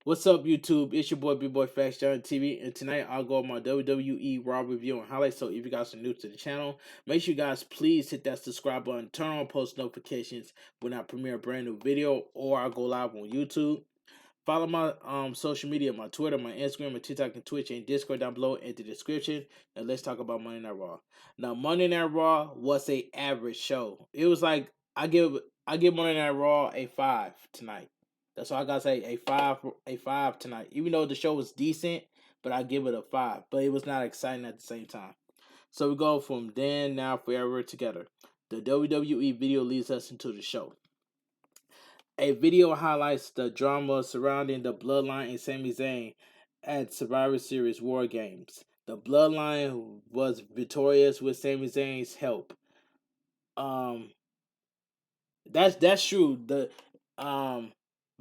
What's up, YouTube? It's your boy Bigboyfactsjonnytv, and tonight I'll go over my WWE Raw review and highlights. So, if you guys are new to the channel, make sure you guys please hit that subscribe button, turn on post notifications when I premiere a brand new video or I go live on YouTube. Follow my social media, my Twitter, my Instagram, my TikTok, and Twitch, and Discord down below in the description. And let's talk about Monday Night Raw. Now, Monday Night Raw was a average show. It was like I give Monday Night Raw a 5 tonight. That's all I gotta say. A five tonight. Even though the show was decent, but I give it a 5. But it was not exciting at the same time. So we go from then, now, forever together. The WWE video leads us into the show. A video highlights the drama surrounding the Bloodline and Sami Zayn at Survivor Series War Games. The Bloodline was victorious with Sami Zayn's help. Um, that's true. The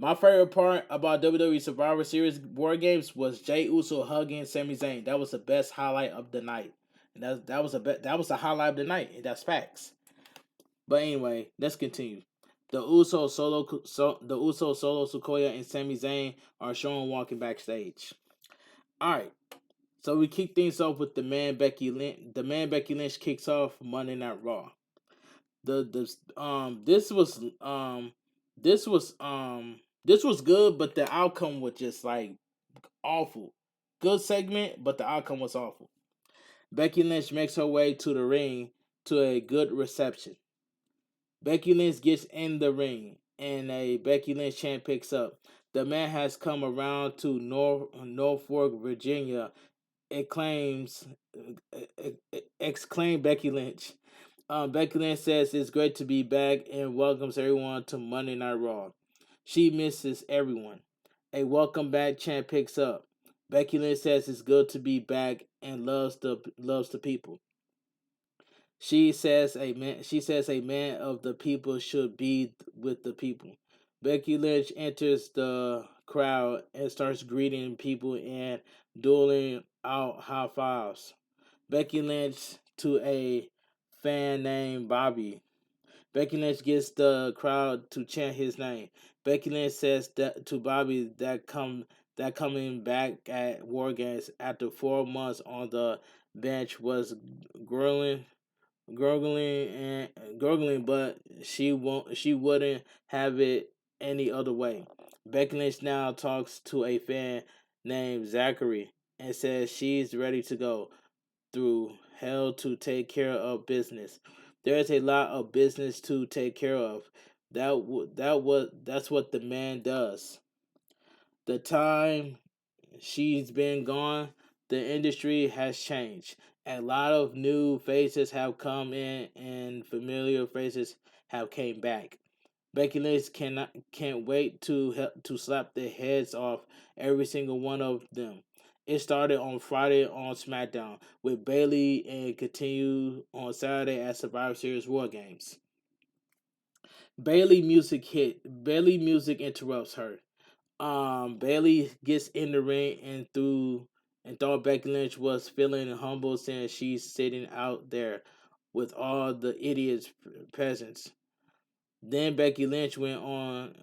my favorite part about WWE Survivor Series War Games was Jey Uso hugging Sami Zayn. That was the best highlight of the night, and that was the highlight of the night. And that's facts. But anyway, let's continue. The Uso Solo Sikoa and Sami Zayn are shown walking backstage. All right, so we kick things off with the man Becky Lynch. The man Becky Lynch kicks off Monday Night Raw. This was this was good, but the outcome was just like awful. Good segment, but the outcome was awful. Becky Lynch makes her way to the ring to a good reception. Becky Lynch gets in the ring, and a Becky Lynch chant picks up. The man has come around to Norfolk, Virginia. It claims, exclaimed Becky Lynch. Becky Lynch says it's great to be back and welcomes everyone to Monday Night Raw. She misses everyone. A welcome back chant picks up. Becky Lynch says it's good to be back and loves the people. She says a man of the people should be with the people. Becky Lynch enters the crowd and starts greeting people and dueling out high fives. Becky Lynch to a fan named Bobby. Becky Lynch gets the crowd to chant his name. Becky Lynch says that to Bobby that coming back at War Games after 4 months on the bench was grueling gurgling, but she wouldn't have it any other way. Becky Lynch now talks to a fan named Zachary and says she's ready to go through hell to take care of business. There is a lot of business to take care of. That's what the man does. The time she's been gone, the industry has changed. A lot of new faces have come in, and familiar faces have came back. Becky Lynch can't wait to slap the heads off every single one of them. It started on Friday on SmackDown with Bayley and continue on Saturday at Survivor Series War Games. Bayley music hit. Bayley music interrupts her. Bayley gets in the ring and thought Becky Lynch was feeling humble since she's sitting out there with all the idiots peasants. Then Becky Lynch went on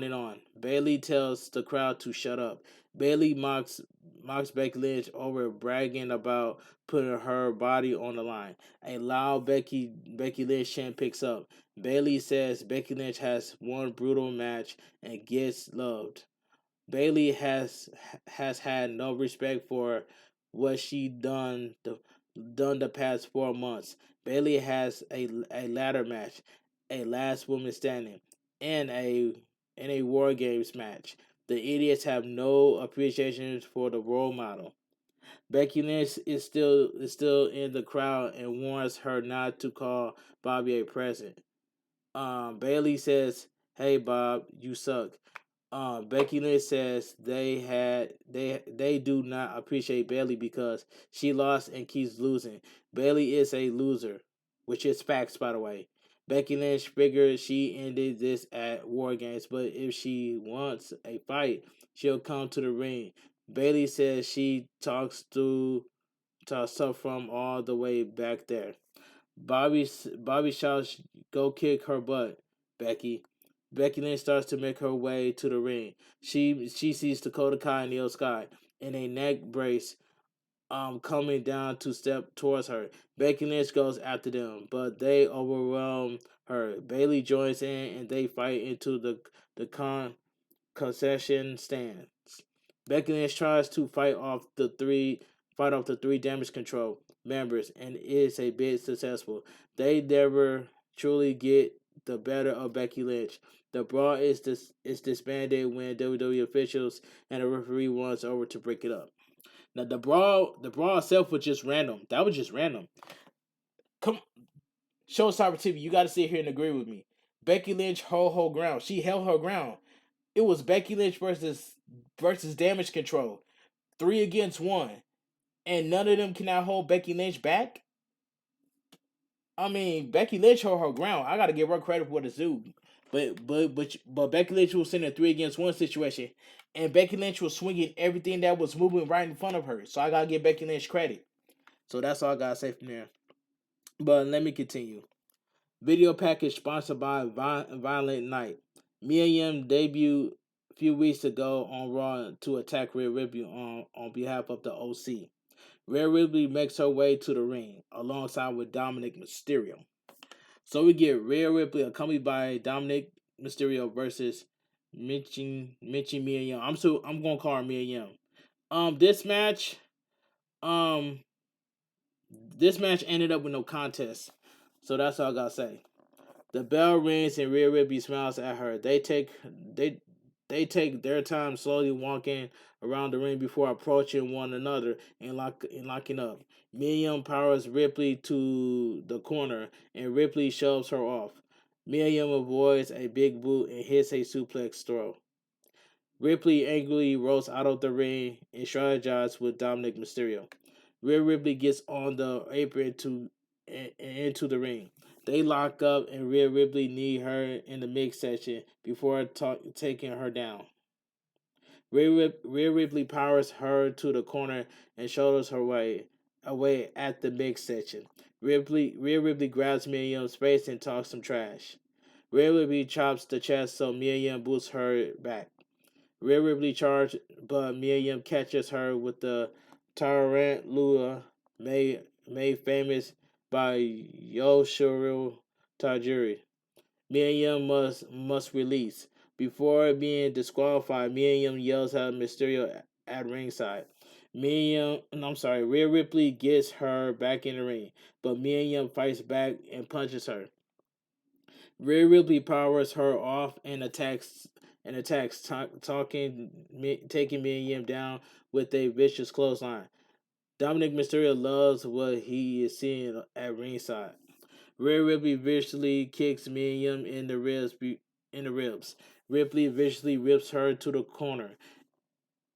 and on. Bayley tells the crowd to shut up. Bayley mocks Becky Lynch over bragging about putting her body on the line. A loud Becky Lynch chant picks up. Bayley says Becky Lynch has one brutal match and gets loved. Bayley has had no respect for what she done the past 4 months. Bayley has a ladder match, a last woman standing, and a war games match. The idiots have no appreciation for the role model. Becky Lynch is still in the crowd and warns her not to call Bobby a present. Bayley says, "Hey Bob, you suck." Becky Lynch says they do not appreciate Bayley because she lost and keeps losing. Bayley is a loser, which is facts by the way. Becky Lynch figures she ended this at War Games, but if she wants a fight, she'll come to the ring. Bayley says she talks tough from all the way back there. Bobby shouts, "Go kick her butt, Becky." Becky Lynch starts to make her way to the ring. She sees Dakota Kai and Io Sky in a neck brace coming down to step towards her. Becky Lynch goes after them, but they overwhelm her. Bayley joins in and they fight into the concession stands. Becky Lynch tries to fight off the three damage control members and is a bit successful. They never truly get the better of Becky Lynch. The brawl is disbanded when WWE officials and the referee wants over to break it up. Now the brawl itself was just random. That was just random. Come, Showstopper TV, you got to sit here and agree with me. Becky Lynch hold her ground. She held her ground. It was Becky Lynch versus Damage Control, 3 against 1, and none of them can now hold Becky Lynch back. I mean, Becky Lynch held her ground. I got to give her credit for the zoo. But Becky Lynch was in a 3 against 1 situation, and Becky Lynch was swinging everything that was moving right in front of her. So I gotta give Becky Lynch credit. So that's all I gotta say from there. But let me continue. Video package sponsored by Violent Night. Mia Yim debuted a few weeks ago on Raw to attack Rhea Ripley on behalf of the OC. Rhea Ripley makes her way to the ring alongside with Dominic Mysterio. So we get Rhea Ripley accompanied by Dominic Mysterio versus Mitchie Mia Yim. I'm gonna call her Mia Yim. This match, um, this match ended up with no contest. So that's all I gotta say. The bell rings and Rhea Ripley smiles at her. They they take their time slowly walking around the ring before approaching one another and locking up. Miriam powers Ripley to the corner and Ripley shoves her off. Miriam avoids a big boot and hits a suplex throw. Ripley angrily rolls out of the ring and strategizes with Dominic Mysterio. Rhea Ripley gets on the apron into the ring. They lock up and Rhea Ripley knee her in the mix section before taking her down. Rhea Ripley powers her to the corner and shoulders her away at the mix section. Rhea Ripley grabs Miriam's face and talks some trash. Rhea Ripley chops the chest so Miriam boosts her back. Rhea Ripley charges, but Miriam catches her with the Tarantula made famous by Yoshiro Tajiri. Miriam must release. Before being disqualified, Miriam yells at Mysterio at ringside. Rhea Ripley gets her back in the ring, but Miriam fights back and punches her. Rhea Ripley powers her off and taking Miriam down with a vicious clothesline. Dominic Mysterio loves what he is seeing at ringside. Rhea Ripley viciously kicks Miriam in the ribs. Ripley viciously rips her to the corner,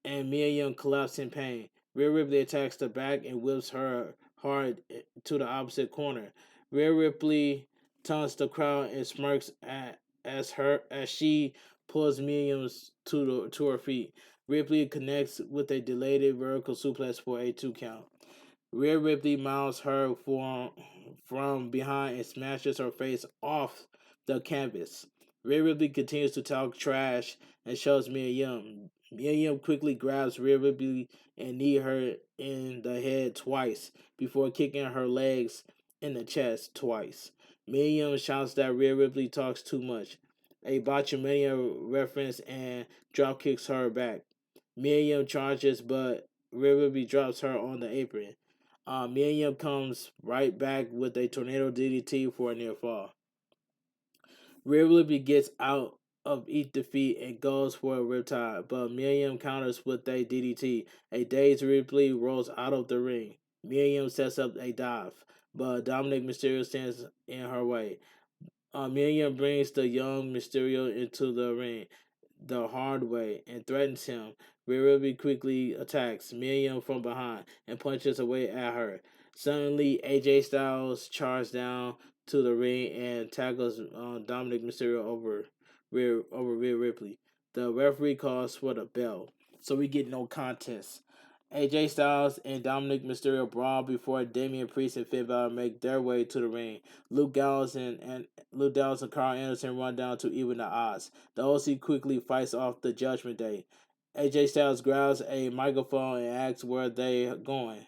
and Miriam collapses in pain. Rhea Ripley attacks the back and whips her hard to the opposite corner. Rhea Ripley taunts the crowd and smirks as she pulls Miriam to her feet. Ripley connects with a delayed vertical suplex for a 2 count. Rhea Ripley mounts her from behind and smashes her face off the canvas. Rhea Ripley continues to talk trash and shoves Mia Yim. Mia Yim quickly grabs Rhea Ripley and knee her in the head twice before kicking her legs in the chest twice. Mia Yim shouts that Rhea Ripley talks too much. A Botchamania reference and drop kicks her back. Mia Yim charges, but Rhea Ripley drops her on the apron. Miriam comes right back with a tornado DDT for a near fall. Rhea Ripley gets out of each defeat and goes for a riptide, but Miriam counters with a DDT. A dazed Ripley rolls out of the ring. Miriam sets up a dive, but Dominic Mysterio stands in her way. Miriam brings the young Mysterio into the ring the hard way and threatens him. Rhea Ripley quickly attacks Miriam from behind and punches away at her. Suddenly, AJ Styles charges down to the ring and tackles Dominic Mysterio over Rhea Ripley. The referee calls for the bell, so we get no contest. AJ Styles and Dominic Mysterio brawl before Damian Priest and Finn Balor make their way to the ring. Luke Gallows and Carl Anderson run down to even the odds. The OC quickly fights off the Judgment Day. AJ Styles grabs a microphone and asks where they're going.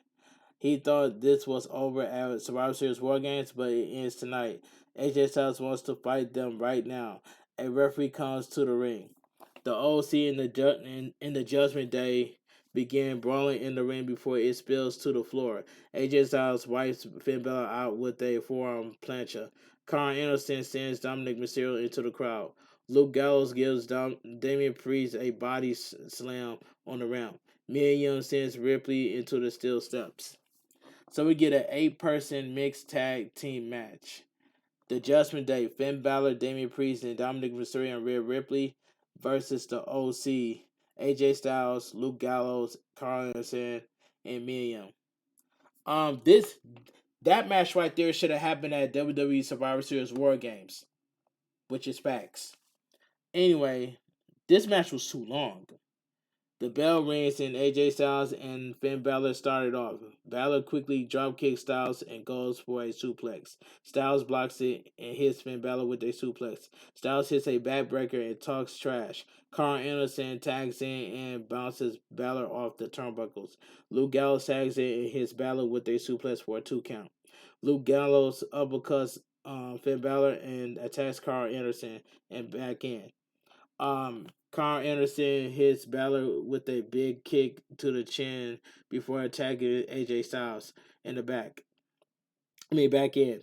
He thought this was over at Survivor Series War Games, but it ends tonight. AJ Styles wants to fight them right now. A referee comes to the ring. The OC and the Judgment Day begin brawling in the ring before it spills to the floor. AJ Styles wipes Finn Balor out with a forearm plancha. Karl Anderson sends Dominic Mysterio into the crowd. Luke Gallows gives Damian Priest a body slam on the ramp. Mia Yim sends Ripley into the steel steps. So we get an 8-person mixed tag team match. The Judgment Day: Finn Balor, Damian Priest, and Dominic Mysterio and Rhea Ripley versus the OC: AJ Styles, Luke Gallows, Karl Anderson, and Mia Yim. This that match right there should have happened at WWE Survivor Series War Games, which is facts. Anyway, this match was too long. The bell rings and AJ Styles and Finn Balor started off. Balor quickly dropkicks Styles and goes for a suplex. Styles blocks it and hits Finn Balor with a suplex. Styles hits a backbreaker and talks trash. Karl Anderson tags in and bounces Balor off the turnbuckles. Luke Gallows tags in and hits Balor with a suplex for a 2 count. Luke Gallows uppercuts Finn Balor and attacks Karl Anderson and back in. Karl Anderson hits Balor with a big kick to the chin before attacking AJ Styles in the back. Back in.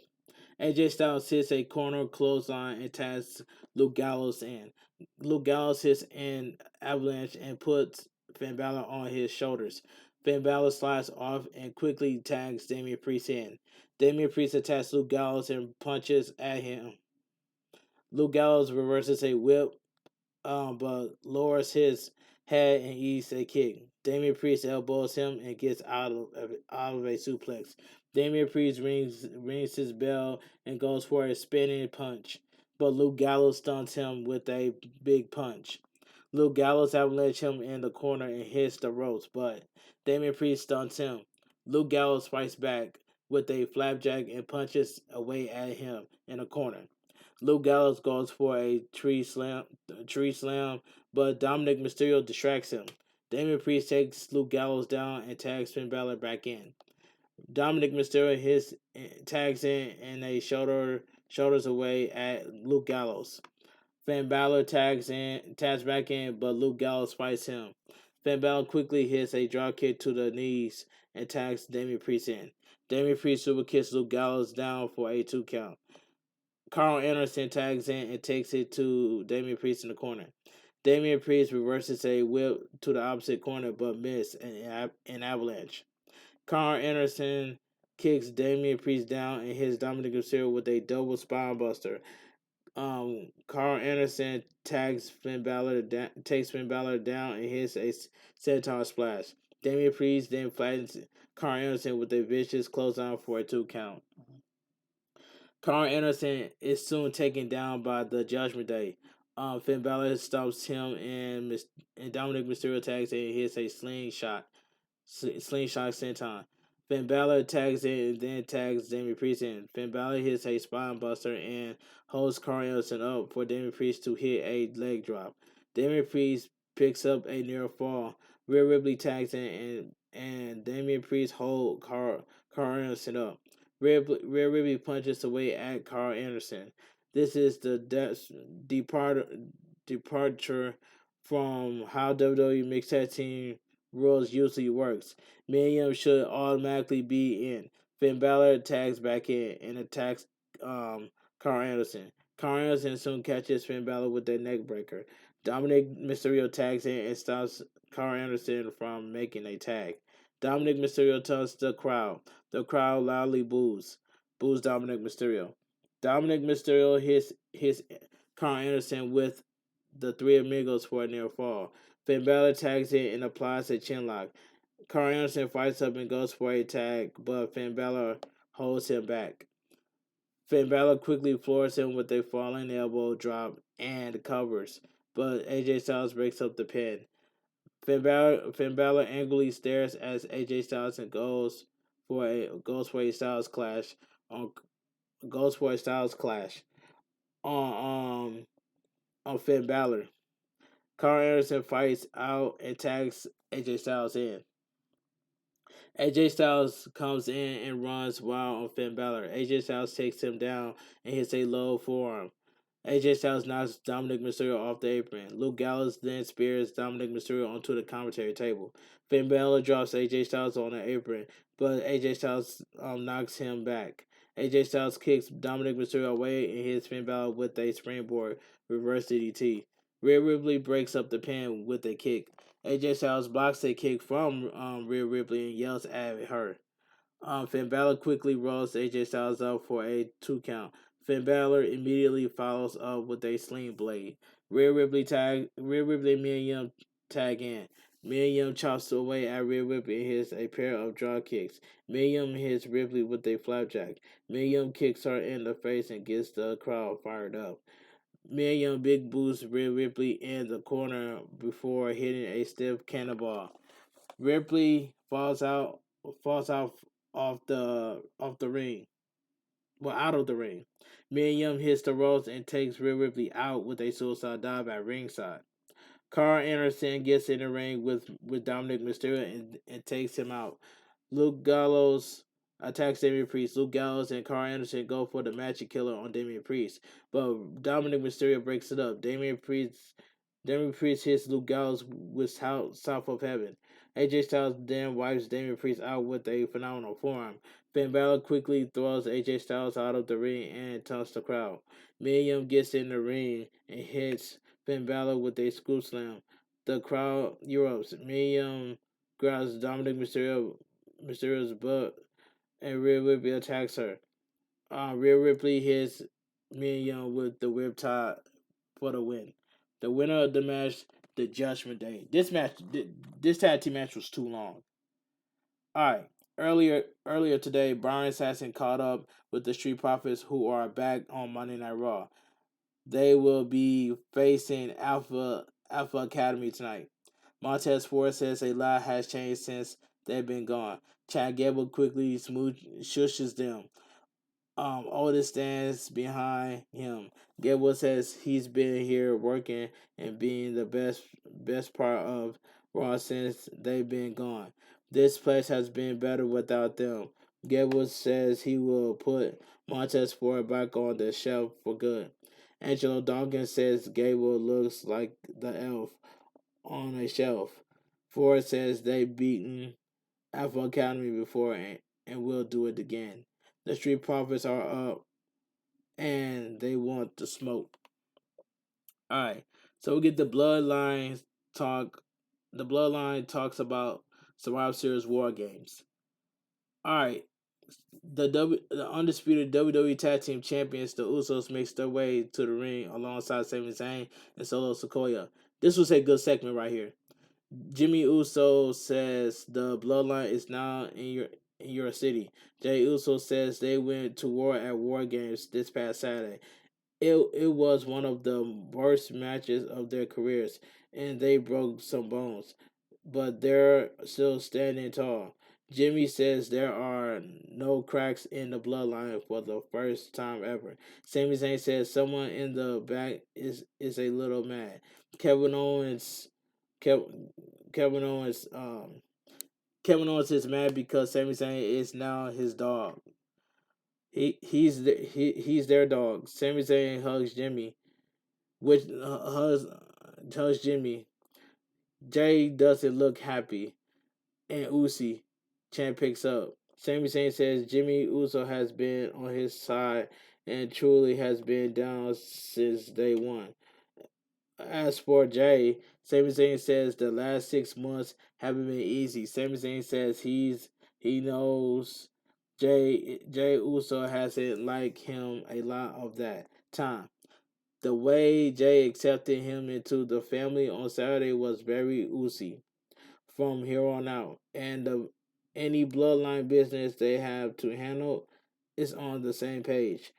AJ Styles hits a corner clothesline and tags Luke Gallows in. Luke Gallows hits an avalanche and puts Finn Balor on his shoulders. Finn Balor slides off and quickly tags Damian Priest in. Damian Priest attacks Luke Gallows and punches at him. Luke Gallows reverses a whip but lowers his head and eats a kick. Damian Priest elbows him and gets out of a suplex. Damian Priest rings his bell and goes for a spinning punch, but Luke Gallows stuns him with a big punch. Luke Gallows avalanches him in the corner and hits the ropes, but Damian Priest stuns him. Luke Gallows fights back with a flapjack and punches away at him in the corner. Luke Gallows goes for a tree slam, but Dominic Mysterio distracts him. Damian Priest takes Luke Gallows down and tags Finn Balor back in. Dominic Mysterio tags in and a shoulders away at Luke Gallows. Finn Balor tags back in, but Luke Gallows fights him. Finn Balor quickly hits a dropkick to the knees and tags Damian Priest in. Damian Priest super kicks Luke Gallows down for a 2 count. Karl Anderson tags in and takes it to Damian Priest in the corner. Damian Priest reverses a whip to the opposite corner but misses an avalanche. Karl Anderson kicks Damian Priest down and hits Dominic Mysterio with a double spine buster. Karl Anderson takes Finn Balor down and hits a senton splash. Damian Priest then flattens Karl Anderson with a vicious clothesline for a 2 count. Karl Anderson is soon taken down by the Judgment Day. Finn Balor stops him and Dominic Mysterio tags in and hits a slingshot senton. Finn Balor tags in and then tags Damian Priest in. Finn Balor hits a spine buster and holds Karl Anderson up for Damian Priest to hit a leg drop. Damian Priest picks up a near fall. Rhea Ripley tags in and Damian Priest holds Karl Anderson up. Rhea Ripley punches away at Karl Anderson. This is the departure from how WWE Mixed Tag Team rules usually works. Mia Yim should automatically be in. Finn Balor tags back in and attacks Karl Anderson. Karl Anderson soon catches Finn Balor with a neck breaker. Dominic Mysterio tags in and stops Karl Anderson from making a tag. Dominic Mysterio tells the crowd. The crowd loudly boos Dominic Mysterio. Dominic Mysterio hits Karl Anderson with the Three Amigos for a near fall. Finn Balor tags in and applies a chinlock. Karl Anderson fights up and goes for a tag, but Finn Balor holds him back. Finn Balor quickly floors him with a falling elbow drop and covers, but AJ Styles breaks up the pin. Finn Balor angrily stares as AJ Styles and goes for a Styles clash on goes for a Styles clash on on Finn Balor. Carl Anderson fights out and tags AJ Styles in. AJ Styles comes in and runs wild on Finn Balor. AJ Styles takes him down and hits a low forearm. AJ Styles knocks Dominic Mysterio off the apron. Luke Gallows then spears Dominic Mysterio onto the commentary table. Finn Balor drops AJ Styles on the apron, but AJ Styles knocks him back. AJ Styles kicks Dominic Mysterio away and hits Finn Balor with a springboard reverse DDT. Rhea Ripley breaks up the pin with a kick. AJ Styles blocks a kick from Rhea Ripley and yells at her. Finn Balor quickly rolls AJ Styles up for a 2 count. Finn Balor immediately follows up with a sling blade. Rhea Ripley and Mia Yim tag in. Mia Yim chops away at Rhea Ripley and hits a pair of draw kicks. Mia Yim hits Ripley with a flapjack. Mia Yim kicks her in the face and gets the crowd fired up. Mia Yim big boosts Rhea Ripley in the corner before hitting a stiff cannonball. Ripley falls out off the ring. Well, out of the ring. Mia Yim hits the ropes and takes Rhea Ripley out with a suicide dive at ringside. Carl Anderson gets in the ring with Dominic Mysterio and takes him out. Luke Gallows attacks Damian Priest. Luke Gallows and Carl Anderson go for the Magic Killer on Damian Priest, but Dominic Mysterio breaks it up. Damian Priest hits Luke Gallows with South of Heaven. AJ Styles then wipes Damian Priest out with a phenomenal forearm. Finn Balor quickly throws AJ Styles out of the ring and taunts the crowd. Mia Yim gets in the ring and hits Finn Balor with a scoop slam. The crowd erupts. Mia Yim grabs Mysterio's butt and Rhea Ripley attacks her. Rhea Ripley hits Mia Yim with the Riptide for the win. The winner of the match, the Judgment Day. This tag team match was too long. All right. Earlier today, Brian Saxon caught up with the Street Profits, who are back on Monday Night Raw. They will be facing Alpha Academy tonight. Montez Ford says a lot has changed since they've been gone. Chad Gable quickly shushes them. Otis stands behind him. Gable says he's been here working and being the best part of Raw since they've been gone. This place has been better without them. Gable says he will put Montez Ford back on the shelf for good. Angelo Dawkins says Gable looks like the elf on a shelf. Ford says they've beaten Alpha Academy before and will do it again. The Street Profits are up and they want the smoke. Alright, so we get the Bloodline talk. The Bloodline talks about Survivor Series War Games. Alright, the undisputed WWE Tag Team Champions, the Usos, makes their way to the ring alongside Sami Zayn and Solo Sikoa. This was a good segment right here. Jimmy Uso says the Bloodline is now in your city. Jay Uso says they went to war at War Games this past Saturday. It was one of the worst matches of their careers, and they broke some bones, but they're still standing tall. Jimmy says there are no cracks in the bloodline for the first time ever. Sami Zayn says someone in the back is a little mad. Kevin Owens Kevin, Kevin Owens Kevin Owens is mad because Sami Zayn is now his dog. He's their dog. Sami Zayn hugs Jimmy, which hugs Jimmy. Jay doesn't look happy, and Usi Chan picks up. Sami Zayn says Jimmy Uso has been on his side and truly has been down since day one. As for Jay, Sami Zayn says the last 6 months haven't been easy. Sami Zayn says he knows Jay Uso hasn't liked him a lot of that time. The way Jay accepted him into the family on Saturday was very Uzi from here on out, and any bloodline business they have to handle is on the same page.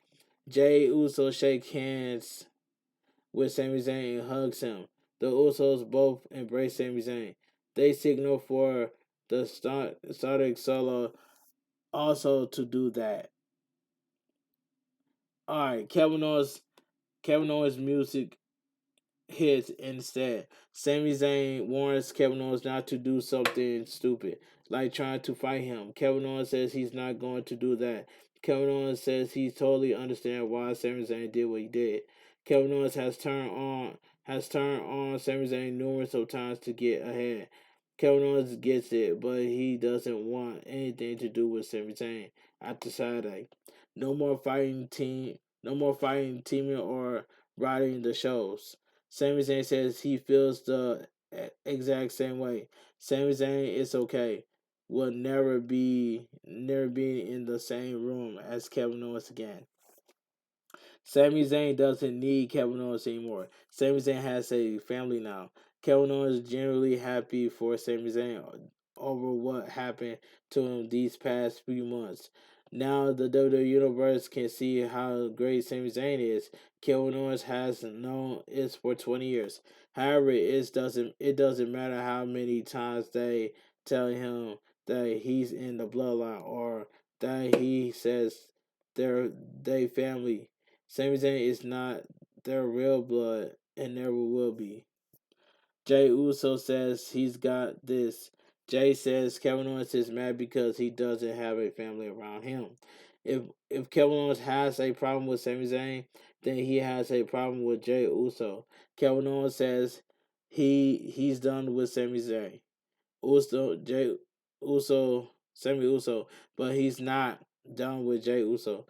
Jay Uso shakes hands with Sami Zayn and hugs him. The Usos both embrace Sami Zayn. They signal for the Static Solo also to do that. All right, Kevin Owens music hits instead. Sami Zayn warns Kevin Owens not to do something stupid, like trying to fight him. Kevin Owens says he's not going to do that. Kevin Owens says he totally understands why Sami Zayn did what he did. Kevin Owens has turned on Sami Zayn numerous of times to get ahead. Kevin Owens gets it, but he doesn't want anything to do with Sami Zayn after Saturday. No more fighting, teaming, or riding the shows. Sami Zayn says he feels the exact same way. Sami Zayn is okay. Will never be in the same room as Kevin Owens again. Sami Zayn doesn't need Kevin Owens anymore. Sami Zayn has a family now. Kevin Owens is generally happy for Sami Zayn over what happened to him these past few months. Now the WWE Universe can see how great Sami Zayn is. Kevin Owens has known this for 20 years. However, it doesn't matter how many times they tell him that he's in the bloodline or that he says they family. Sami Zayn is not their real blood and never will be. Jay Uso says he's got this. Jay says Kevin Owens is mad because he doesn't have a family around him. If if Kevin Owens has a problem with Sami Zayn, then he has a problem with Jay Uso. Kevin Owens says he's done with Sami Zayn. Jay Uso, Sami Uso, but he's not done with Jay Uso.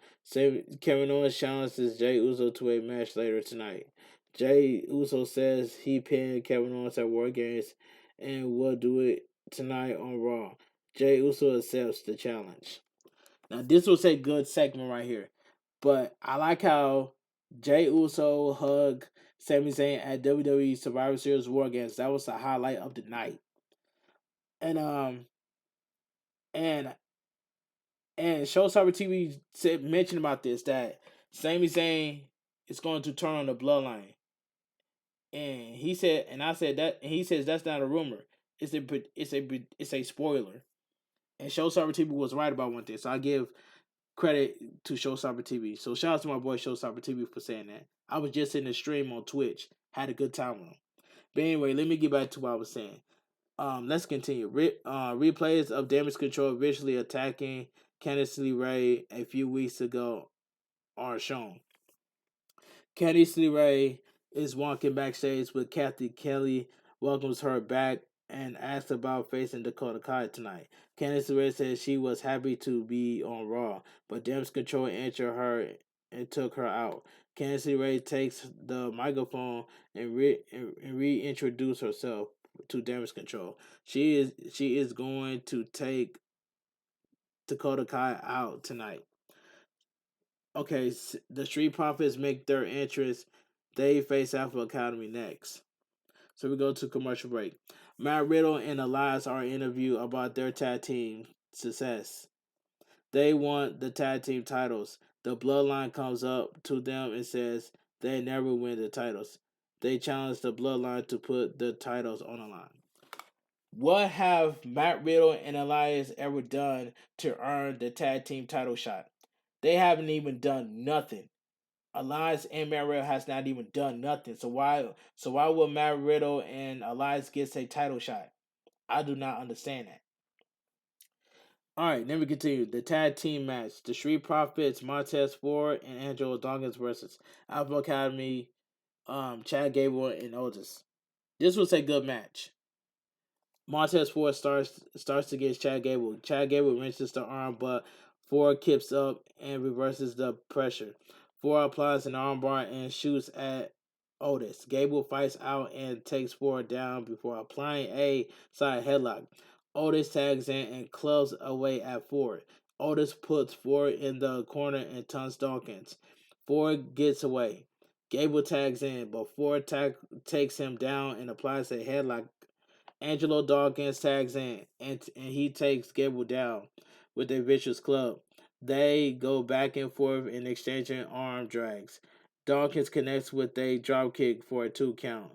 Kevin Owens challenges Jay Uso to a match later tonight. Jay Uso says he pinned Kevin Owens at War Games and will do it tonight on Raw. Jay Uso accepts the challenge. Now this was a good segment right here, but I like how Jay Uso hugged Sami Zayn at WWE Survivor Series War Games. That was the highlight of the night. And and Showstopper TV mentioned about this that Sami Zayn is going to turn on the bloodline, and he said, and I said that, and he says that's not a rumor. It's a spoiler. And Showstopper TV was right about one thing, so I give credit to Showstopper TV. So shout out to my boy Showstopper TV for saying that. I was just in the stream on Twitch, had a good time with him. But anyway, let me get back to what I was saying. Let's continue. Replays of Damage Control visually attacking Candice LeRae a few weeks ago are shown. Candice LeRae is walking backstage with Kathy Kelly, welcomes her back, and asks about facing Dakota Kai tonight. Candice LeRae says she was happy to be on Raw, but Damage Control entered her and took her out. Candice LeRae takes the microphone and reintroduce herself to Damage Control. She is going to take Dakota Kai out tonight. Okay, the Street Profits make their entrance. They face Alpha Academy next. So we go to commercial break. Matt Riddle and Elias are interviewed about their tag team success. They want the tag team titles. The Bloodline comes up to them and says they never win the titles. They challenge the Bloodline to put the titles on the line. What have Matt Riddle and Elias ever done to earn the tag team title shot? They haven't even done nothing. Elias and Matt Riddle has not even done nothing. So why would Matt Riddle and Elias get a title shot? I do not understand that. Alright, then we continue. The tag team match. The Street Profits, Montez Ford, and Angelo Dawkins versus Alpha Academy, Chad Gable, and Otis. This was a good match. Montez Ford starts against Chad Gable. Chad Gable wrenches the arm, but Ford kips up and reverses the pressure. Ford applies an armbar and shoots at Otis. Gable fights out and takes Ford down before applying a side headlock. Otis tags in and clubs away at Ford. Otis puts Ford in the corner and taunts Dawkins. Ford gets away. Gable tags in, but Ford takes him down and applies a headlock. Angelo Dawkins tags in, and he takes Gable down with a vicious club. They go back and forth in exchanging arm drags. Dawkins connects with a dropkick for a 2 count.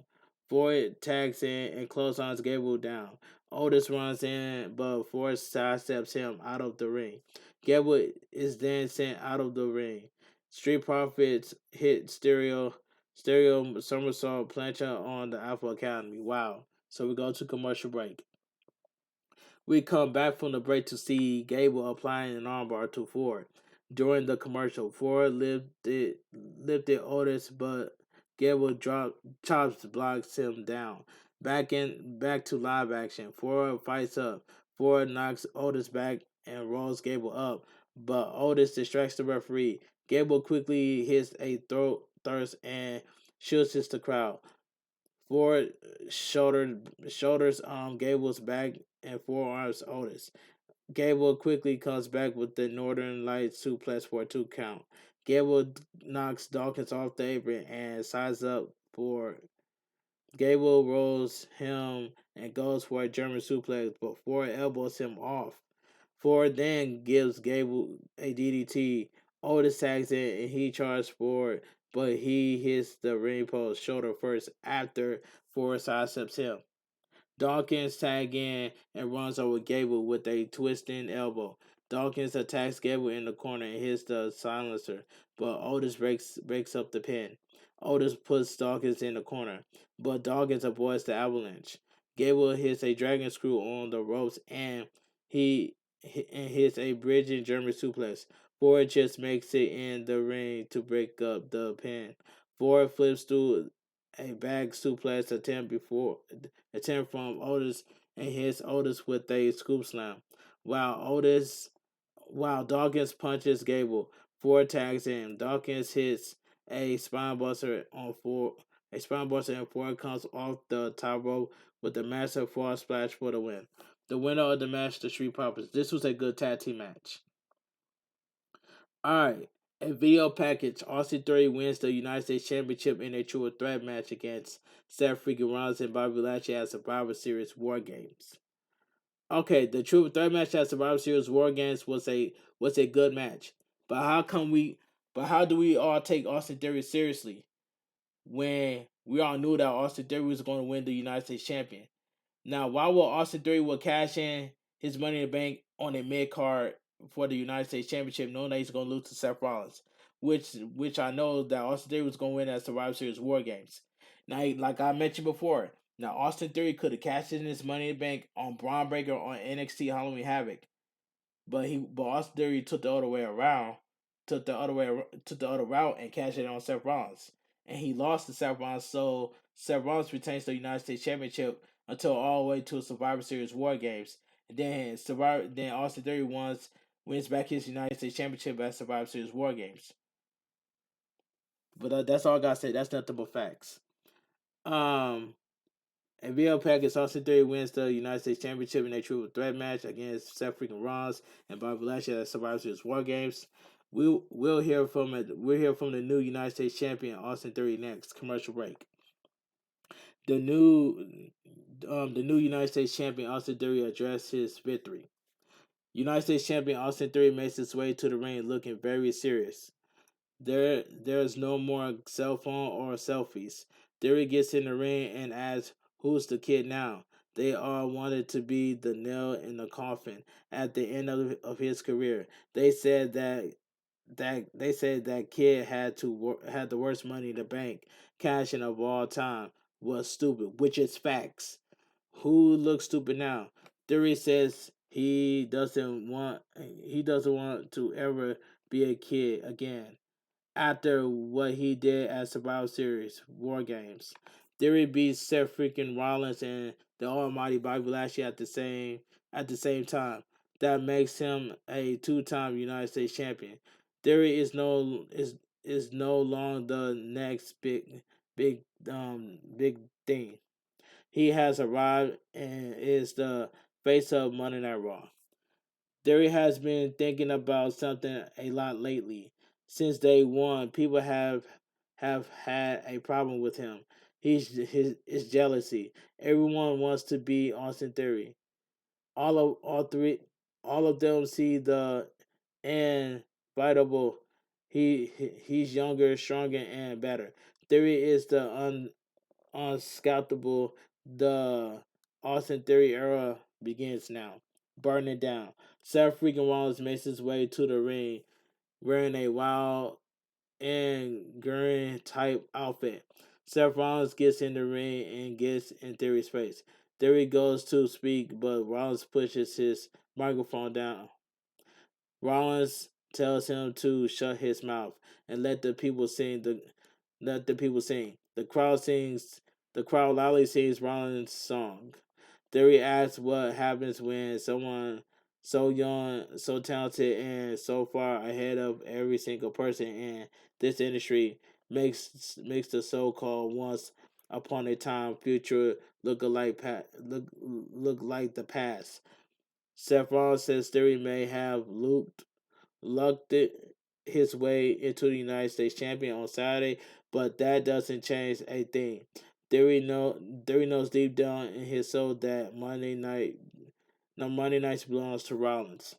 Ford tags in and clotheslines Gable down. Otis runs in, but Ford sidesteps him out of the ring. Gable is then sent out of the ring. Street Profits hit stereo somersault plancha on the Alpha Academy. Wow. So we go to commercial break. We come back from the break to see Gable applying an armbar to Ford. During the commercial, Ford lifted Otis, but Gable chops blocks him down. Back to live action. Ford fights up. Ford knocks Otis back and rolls Gable up, but Otis distracts the referee. Gable quickly hits a throat thrust and shoots the crowd. Ford shoulders Gable's back and forearms Otis. Gable quickly comes back with the Northern Lights suplex for a 2 count. Gable knocks Dawkins off the apron and sides up for Gable rolls him and goes for a German suplex, but Ford elbows him off. Ford then gives Gable a DDT. Otis tags in and he charges Ford, but he hits the ring post shoulder first after Ford sidesteps him. Dawkins tags in and runs over Gable with a twisting elbow. Dawkins attacks Gable in the corner and hits the silencer, but Otis breaks up the pin. Otis puts Dawkins in the corner, but Dawkins avoids the avalanche. Gable hits a dragon screw on the ropes he hits a bridging German suplex. Ford just makes it in the ring to break up the pin. Ford flips through a back suplex attempt from Otis and hits Otis with a scoop slam. While Dawkins punches Gable, Ford tags in. Dawkins hits a spine buster on Ford. A spine buster and Ford comes off the top rope with a massive fall splash for the win. The winner of the match, the Street Profits. This was a good tag team match. Alright. A video package. Austin Theory wins the United States Championship in a true threat match against Seth freaking Rollins and Bobby Lashley at Survivor Series War Games. Okay, the true threat match at Survivor Series War Games was a good match. But how do we all take Austin Theory seriously when we all knew that Austin Theory was going to win the United States Champion? Now, why will Austin Theory will cash in his Money in the Bank on a mid card for the United States Championship, knowing that he's going to lose to Seth Rollins, which I know that Austin Theory was going to win at Survivor Series War Games. Now, like I mentioned before, now Austin Theory could have cashed in his Money in the Bank on Braun Breaker on NXT Halloween Havoc, but Austin Theory took the other way around, took the other route and cashed it on Seth Rollins, and he lost to Seth Rollins. So Seth Rollins retains the United States Championship until all the way to Survivor Series War Games. And then Austin Theory wins back his United States Championship at Survivor Series War Games. But that's all I gotta say. That's nothing but facts. Um, and VL Package Austin Theory wins the United States Championship in a true threat match against Seth freaking Rollins and Bobby Lashley at Survivor Series War Games. We'll hear from it. We'll hear from the new United States Champion Austin Theory next. Commercial break. The new United States Champion Austin Theory addressed his victory. United States Champion Austin Theory makes his way to the ring looking very serious. There's no more cell phone or selfies. Theory gets in the ring and asks, "Who's the kid now?" They all wanted to be the nail in the coffin at the end of his career. They said that kid had the worst money in the bank cashing of all time was stupid, which is facts. Who looks stupid now? Theory says he doesn't want to ever be a kid again after what he did at Survivor Series War Games. Theory beats Seth freaking Rollins and the Almighty Bobby Lashley at the same time. That makes him a two-time United States champion. Theory is no longer the next big big thing. He has arrived and is the face of Monday Night Raw. Theory has been thinking about something a lot lately. Since day one, people have had a problem with him. His jealousy. Everyone wants to be Austin Theory. All three all of them see the inevitable. He's younger, stronger, and better. Theory is the unscalpable. The Austin Theory era begins now. Burn it down. Seth freaking Rollins makes his way to the ring wearing a wild and Gurren type outfit. Seth Rollins gets in the ring and gets in Theory's face. Theory goes to speak, but Rollins pushes his microphone down. Rollins tells him to shut his mouth and let the people sing. The crowd sings. The crowd loudly sings Rollins' song. Theory asks what happens when someone so young, so talented, and so far ahead of every single person in this industry makes the so-called once upon a time future look like the past. Seth Rollins says Theory may have lucked it his way into the United States champion on Saturday, but that doesn't change a thing. Theory knows deep down in his soul that Monday nights belongs to Rollins.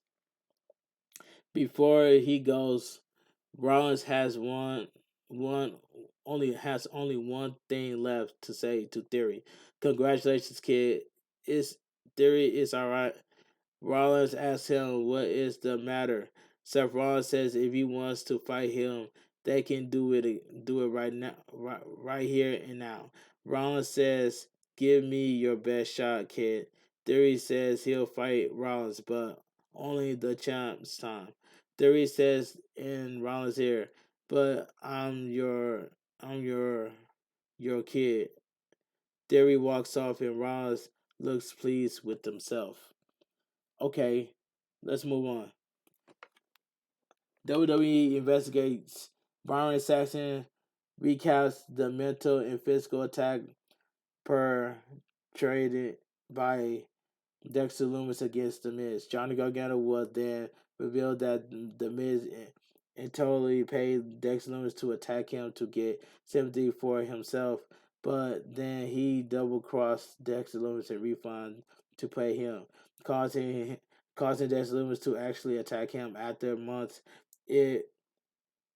Before he goes, Rollins has only one thing left to say to Theory. Congratulations, kid. It's Theory is alright. Rollins asks him what is the matter. Seth Rollins says if he wants to fight him, they can do it right now, right here and now. Rollins says, "Give me your best shot, kid." Theory says he'll fight Rollins, but only the champ's time. Theory says in Rollins' ear, "But I'm your kid." Theory walks off, and Rollins looks pleased with himself. Okay, let's move on. WWE investigates Byron Saxton, recaps the mental and physical attack perpetrated by Dexter Lumis against The Miz. Johnny Gargano was then revealed that The Miz and totally paid Dexter Lumis to attack him to get sympathy for himself, but then he double crossed Dexter Lumis and refund to pay him, causing Dexter Lumis to actually attack him after months. It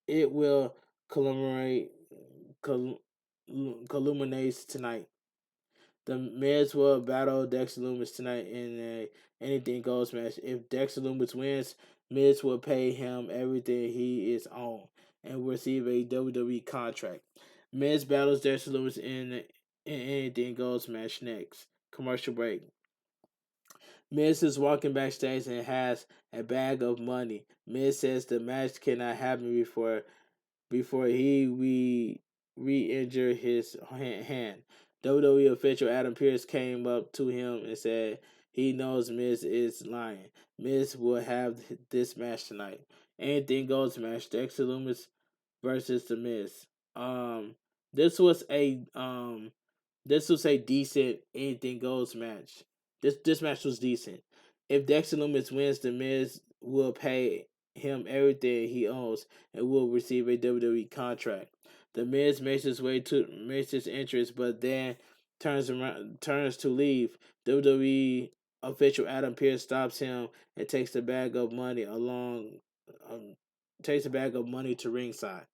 it will culminate culminates tonight. The Miz will battle Dexter Lumis tonight in a anything goes match. If Dexter Lumis wins, Miz will pay him everything he is on and will receive a WWE contract. Miz battles Dexter Lumis in an anything goes match next. Commercial break. Miz is walking backstage and has a bag of money. Miz says the match cannot happen before he re-injured his hand. WWE official Adam Pearce came up to him and said he knows Miz is lying. Miz will have this match tonight. Anything goes match. Dexter Lumis versus the Miz. Um, this was a um, this was a decent anything goes match. This match was decent. If Dexter Lumis wins, the Miz will pay him everything he owns and will receive a WWE contract. The Miz makes his entrance, but then turns to leave. WWE official Adam Pearce stops him and um, takes a bag of money to ringside.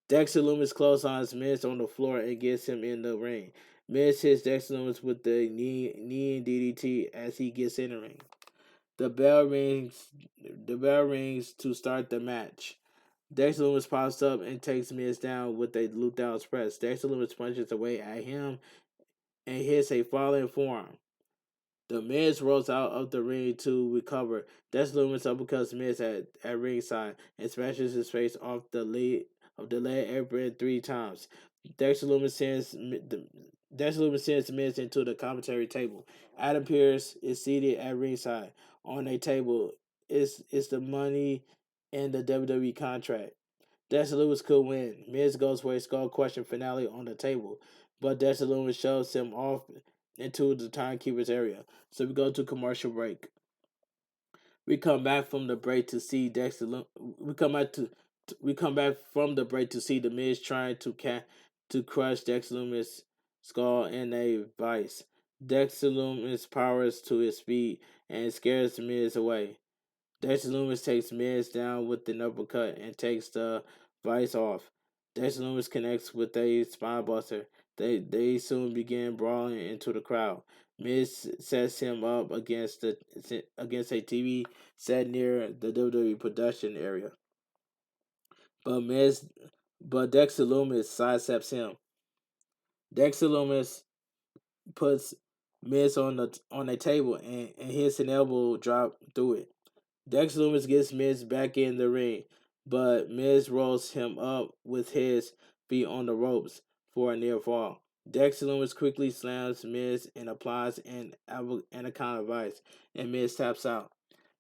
Dexter Lumis clotheslines Miz on the floor and gets him in the ring. Miz hits Dexter Lumis with the knee and DDT as he gets in the ring. The bell rings. The bell rings to start the match. Dexter Lumis pops up and takes Miz down with a loop down press. Dexter Lumis punches away at him and hits a falling forearm. The Miz rolls out of the ring to recover. Dexter Lumis uppercuts Miz at ringside and smashes his face off the leg apron 3 times. Dexter Lumis sends Miz into the commentary table. Adam Pearce is seated at ringside. On a table is the money and the WWE contract. Dexter Lumis could win. Miz goes for a skull question finale on the table, but Dexter Lumis shoves him off into the timekeeper's area. So we go to commercial break. We come back from the break to see Dexter. We come back from the break to see the Miz trying to crush Dexter Lumis' skull in a vice. Dexter Lumis powers to his feet and scares the Miz away. Dexter Lumis takes Miz down with an uppercut and takes the vice off. Dexter Lumis connects with a spinebuster They soon began brawling into the crowd. Miz sets him up against a TV set near the WWE production area, but Miz but Dexter Lumis sidesteps him. Dexter Lumis puts Miz on a table and hits an elbow drop through it. Dexter Lumis gets Miz back in the ring, but Miz rolls him up with his feet on the ropes for a near fall. Dexter Lumis quickly slams Miz and applies an Anaconda Vice, and Miz taps out.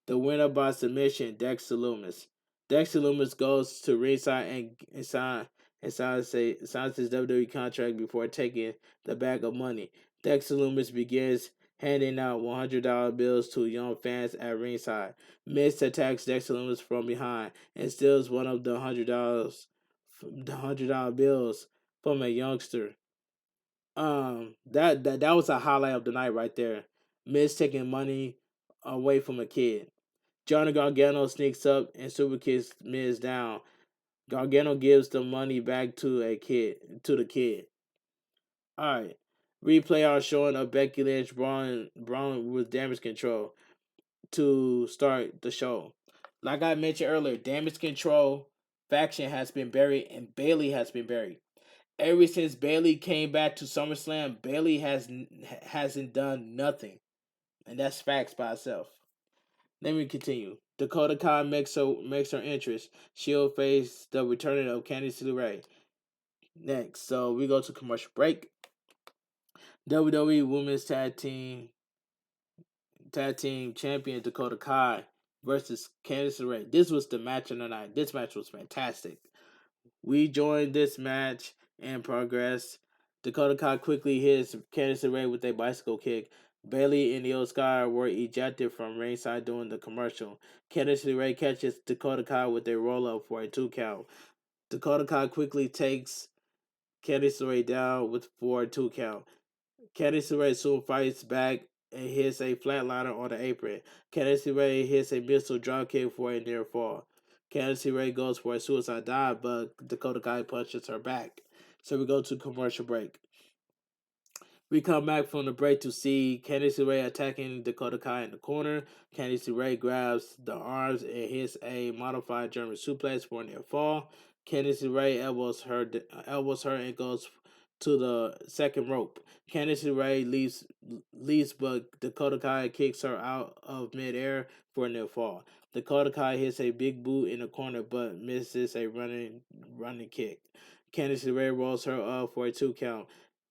The winner by submission, Dexter Lumis. Dexter Lumis goes to ringside and signs his WWE contract before taking the bag of money. Dexter Lumis begins handing out $100 bills to young fans at ringside. Miz attacks Dexter Lumis from behind and steals one of the $100 bills from a youngster. That was a highlight of the night right there. Miz taking money away from a kid. Johnny Gargano sneaks up and super kicks Miz down. Gargano gives the money back to the kid. All right. Replay our showing of Becky Lynch brawling with damage control to start the show. Like I mentioned earlier, damage control faction has been buried and Bailey has been buried. Ever since Bailey came back to SummerSlam, Bailey hasn't done nothing, and that's facts by itself. Let me continue. Dakota Kai makes her entrance. She'll face the returning of Candice LeRae next. So we go to commercial break. WWE Women's Tag Team Champion Dakota Kai versus Candice LeRae. This was the match of the night. This match was fantastic. We joined this match in progress. Dakota Kai quickly hits Candice LeRae with a bicycle kick. Bailey and Io Sky were ejected from ringside during the commercial. Candice LeRae catches Dakota Kai with a roll up for a 2 count. Dakota Kai quickly takes Candice LeRae down for a 2 count. Candice LeRae soon fights back and hits a flatliner on the apron. Candice LeRae hits a missile dropkick for a near fall. Candice LeRae goes for a suicide dive, but Dakota Kai punches her back. So we go to commercial break. We come back from the break to see Candice LeRae attacking Dakota Kai in the corner. Candice LeRae grabs the arms and hits a modified German suplex for a near fall. Candice LeRae elbows her and goes to the second rope. Candice LeRae leaves, but Dakota Kai kicks her out of midair for a near fall. Dakota Kai hits a big boot in the corner, but misses a running kick. Candice LeRae rolls her up for a 2 count.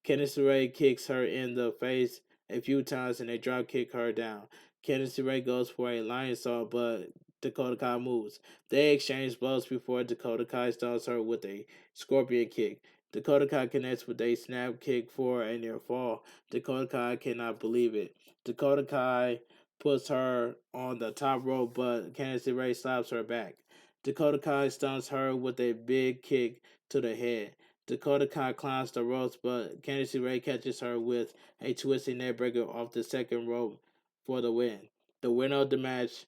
Candice LeRae kicks her in the face a few times and they drop kick her down. Candice LeRae goes for a lion saw, but Dakota Kai moves. They exchange blows before Dakota Kai stuns her with a scorpion kick. Dakota Kai connects with a snap kick for a near fall. Dakota Kai cannot believe it. Dakota Kai puts her on the top rope, but Candice LeRae slaps her back. Dakota Kai stuns her with a big kick to the head. Dakota Kai climbs the ropes, but Candice LeRae catches her with a twisting neckbreaker off the second rope for the win. The winner of the match,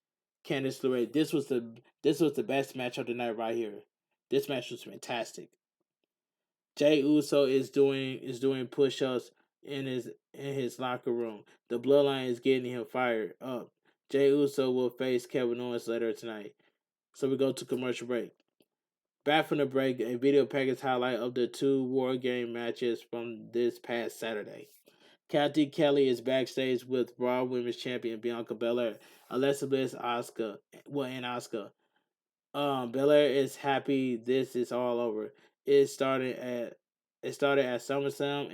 Candice LeRae. This was the best match of the night right here. This match was fantastic. Jay Uso is doing push-ups in his locker room. The bloodline is getting him fired up. Jay Uso will face Kevin Owens later tonight. So we go to commercial break. Back from the break, a video package highlight of the two War Game matches from this past Saturday. Kathy Kelly is backstage with Raw Women's Champion Bianca Belair, Alexa Bliss, and Asuka. Belair is happy this is all over. It started at SummerSlam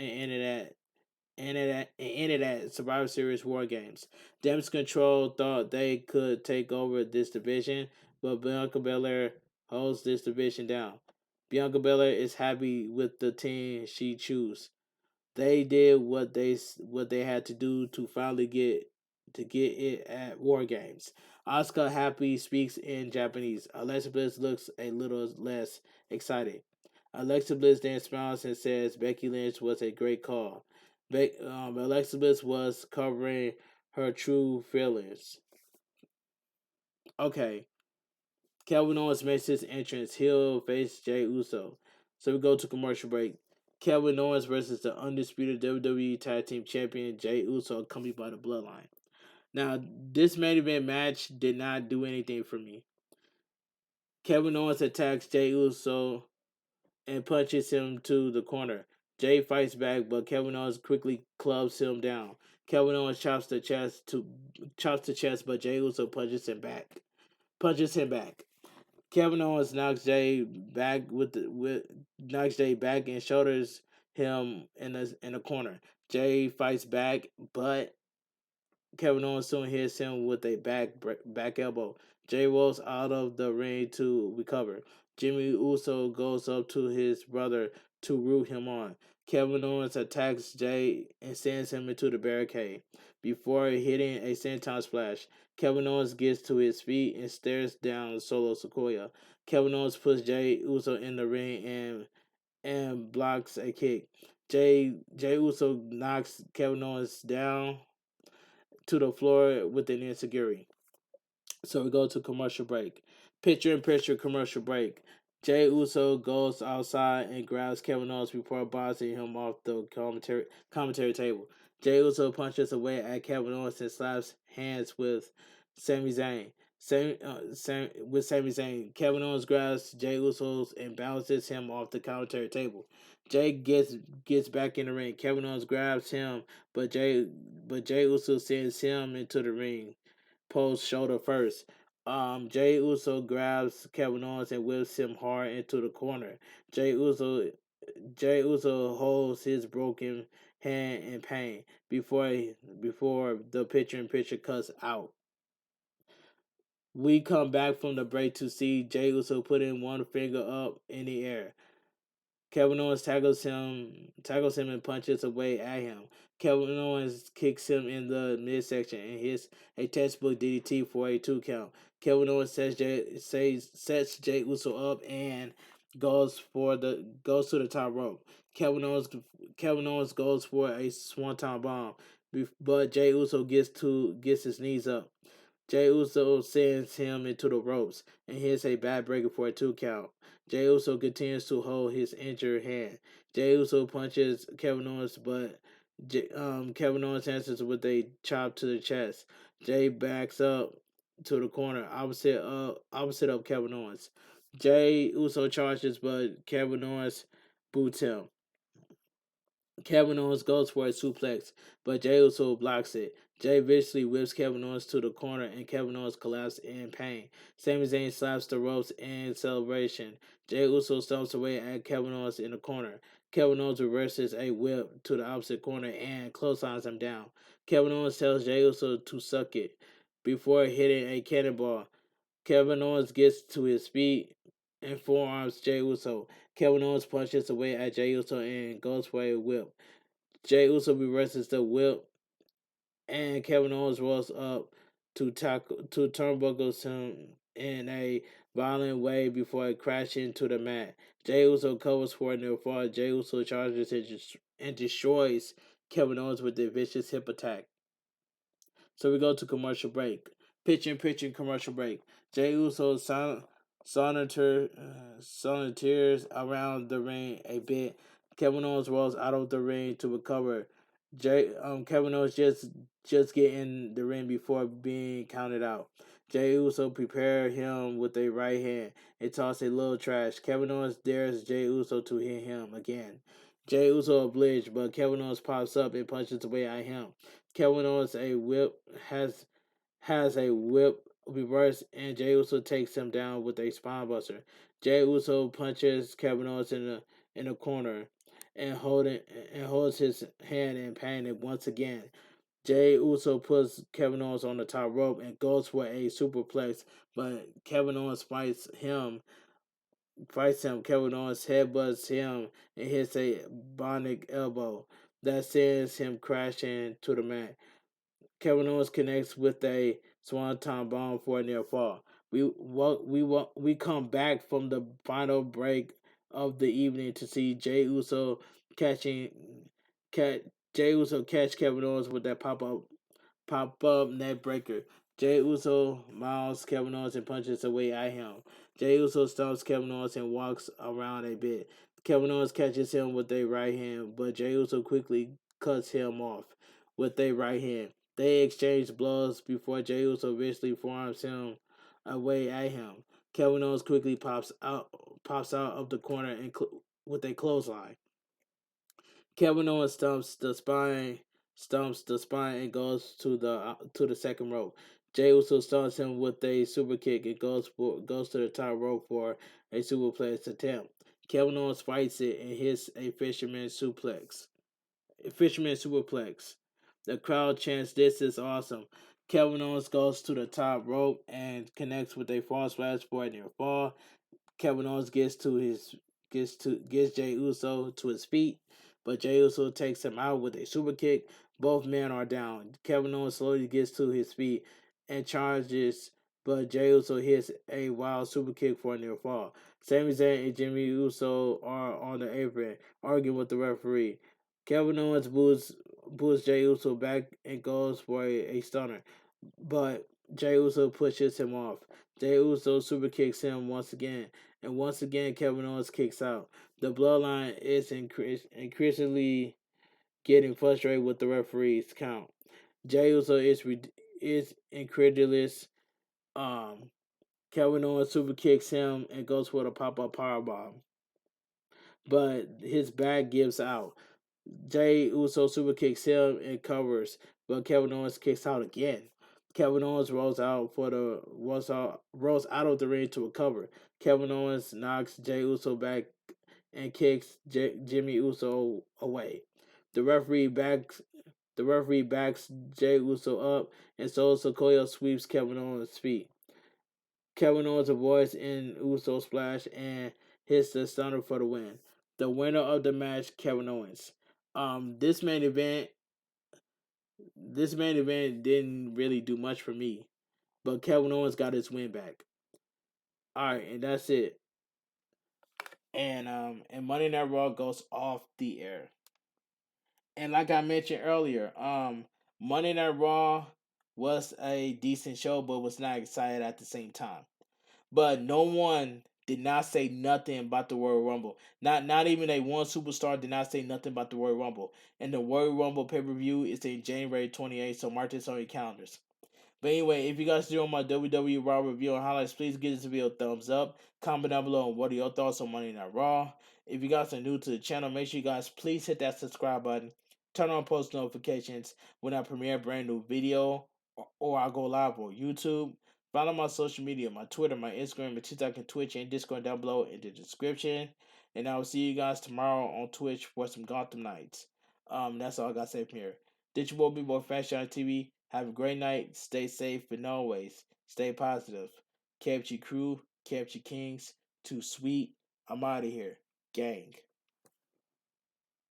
and ended at Survivor Series War Games. Damage Control thought they could take over this division, but Bianca Belair holds this division down. Bianca Belair is happy with the team she chose. They did what they had to do to finally get it at War Games. Asuka happy speaks in Japanese. Alexa Bliss looks a little less excited. Alexa Bliss then smiles and says Becky Lynch was a great call. Alexa Bliss was covering her true feelings. Okay, Kevin Owens makes his entrance. He'll face Jay Uso. So we go to commercial break. Kevin Owens versus the undisputed WWE Tag Team Champion Jey Uso, accompanied by the Bloodline. Now, this main event match did not do anything for me. Kevin Owens attacks Jey Uso and punches him to the corner. Jay fights back, but Kevin Owens quickly clubs him down. Kevin Owens chops the chest, but Jey Uso punches him back. Kevin Owens knocks Jay back knocks Jay back and shoulders him in the corner. Jay fights back, but Kevin Owens soon hits him with a back elbow. Jay rolls out of the ring to recover. Jimmy Uso goes up to his brother to root him on. Kevin Owens attacks Jay and sends him into the barricade. Before hitting a senton splash, Kevin Owens gets to his feet and stares down Solo Sequoia. Kevin Owens puts Jay Uso in the ring and blocks a kick. Jay Uso knocks Kevin Owens down to the floor with an insecurity. So we go to commercial break. Picture in picture commercial break. Jay Uso goes outside and grabs Kevin Owens before bouncing him off the commentary table. Jay Uso punches away at Kevin Owens and slaps hands with Sami Zayn. Sami Zayn. Kevin Owens grabs Jay Uso and bounces him off the commentary table. Jay gets back in the ring. Kevin Owens grabs him, but Jay Uso sends him into the ring post shoulder first. Jay Uso grabs Kevin Owens and whips him hard into the corner. Jay Uso Jay Uso holds his broken hand in pain before the picture in picture cuts out. We come back from the break to see Jay Uso putting one finger up in the air. Kevin Owens tackles him and punches away at him. Kevin Owens kicks him in the midsection and hits a textbook DDT for a 2 count. Kevin Owens sets Jay Uso up and goes to the top rope. Kevin Owens goes for a swanton bomb, but Jay Uso gets his knees up. Jey Uso sends him into the ropes and hits a backbreaker for a 2 count. Jey Uso continues to hold his injured hand. Jey Uso punches Kevin Owens, but Kevin Owens answers with a chop to the chest. Jay backs up to the corner, opposite of Kevin Owens. Jey Uso charges, but Kevin Owens boots him. Kevin Owens goes for a suplex, but Jey Uso blocks it. Jay viciously whips Kevin Owens to the corner, and Kevin Owens collapses in pain. Sami Zayn slaps the ropes in celebration. Jey Uso stomps away at Kevin Owens in the corner. Kevin Owens reverses a whip to the opposite corner and clotheslines him down. Kevin Owens tells Jey Uso to suck it before hitting a cannonball. Kevin Owens gets to his feet and forearms Jey Uso. Kevin Owens punches away at Jey Uso and goes for a whip. Jey Uso reverses the whip, and Kevin Owens rolls up to turnbuckles him in a violent way before crashing to the mat. Jey Uso covers for a near fall. Jey Uso charges and destroys Kevin Owens with a vicious hip attack. So we go to commercial break. Pitching commercial break. Jey Uso sonneteers around the ring a bit. Kevin Owens rolls out of the ring to recover. Kevin Owens just get in the ring before being counted out. Jey Uso prepare him with a right hand and toss a little trash. Kevin Owens dares Jey Uso to hit him again. Jey Uso obliged, but Kevin Owens pops up and punches away at him. Kevin Owens has a whip reverse, and Jey Uso takes him down with a spinebuster. Jey Uso punches Kevin Owens in the corner and holds his hand in pain once again. Jey Uso puts Kevin Owens on the top rope and goes for a superplex, but Kevin Owens fights him. Kevin Owens headbutts him and hits a bionic elbow that sends him crashing to the mat. Kevin Owens connects with a swanton bomb for a near fall. We come back from the final break of the evening to see Jey Uso catch Kevin Owens with that pop up neck breaker. Jey Uso mounts Kevin Owens and punches away at him. Jey Uso stomps Kevin Owens and walks around a bit. Kevin Owens catches him with a right hand, but Jey Uso quickly cuts him off with a right hand. They exchange blows before Jey Uso eventually forearms him away at him. Kevin Owens quickly pops out of the corner and with a clothesline. Kevin Owens stumps the spine, and goes to the second rope. Jey Uso stuns him with a super kick and goes to the top rope for a superplex attempt. Kevin Owens fights it and hits a fisherman suplex. Fisherman superplex. The crowd chants, "This is awesome." Kevin Owens goes to the top rope and connects with a false splash for a near fall. Kevin Owens gets Jey Uso to his feet, but Jey Uso takes him out with a super kick. Both men are down. Kevin Owens slowly gets to his feet and charges, but Jey Uso hits a wild super kick for a near fall. Sami Zayn and Jimmy Uso are on the apron arguing with the referee. Kevin Owens boos Jey Uso back and goes for a stunner, but Jey Uso pushes him off. Jey Uso super kicks him once again, and once again Kevin Owens kicks out. The bloodline is increasingly getting frustrated with the referee's count. Jey Uso is incredulous. Um, Kevin Owens super kicks him and goes for the pop-up powerbomb, but his back gives out. Jey Uso super kicks him and covers, but Kevin Owens kicks out again. Kevin Owens rolls out of the ring to recover. Kevin Owens knocks Jey Uso back and kicks Jimmy Uso away. The referee backs Jey Uso up, and so Sokoya sweeps Kevin Owens' feet. Kevin Owens avoids an Uso splash and hits the stunner for the win. The winner of the match, Kevin Owens. Um, this main event, this main event didn't really do much for me, but Kevin Owens got his win back. All right, and that's it. And Monday Night Raw goes off the air. And like I mentioned earlier, Monday Night Raw was a decent show, but was not excited at the same time. But no one did not say nothing about the Royal Rumble. Not even a one superstar did not say nothing about the Royal Rumble. And the Royal Rumble pay per view is in January 28th, so mark this on your calendars. But anyway, if you guys do my WWE Raw review and highlights, please give this video a thumbs up. Comment down below on what are your thoughts on Monday Night Raw. If you guys are new to the channel, make sure you guys please hit that subscribe button. Turn on post notifications when I premiere a brand new video or I go live on YouTube. Follow my social media, my Twitter, my Instagram, my TikTok, and Twitch, and Discord down below in the description. And I will see you guys tomorrow on Twitch for some Gotham Nights. That's all I got to say from here. This your boy Bigboyfactsjonnytv. Have a great night. Stay safe and always stay positive. Kept your crew, kept your kings. Too sweet. I'm out of here. Gang.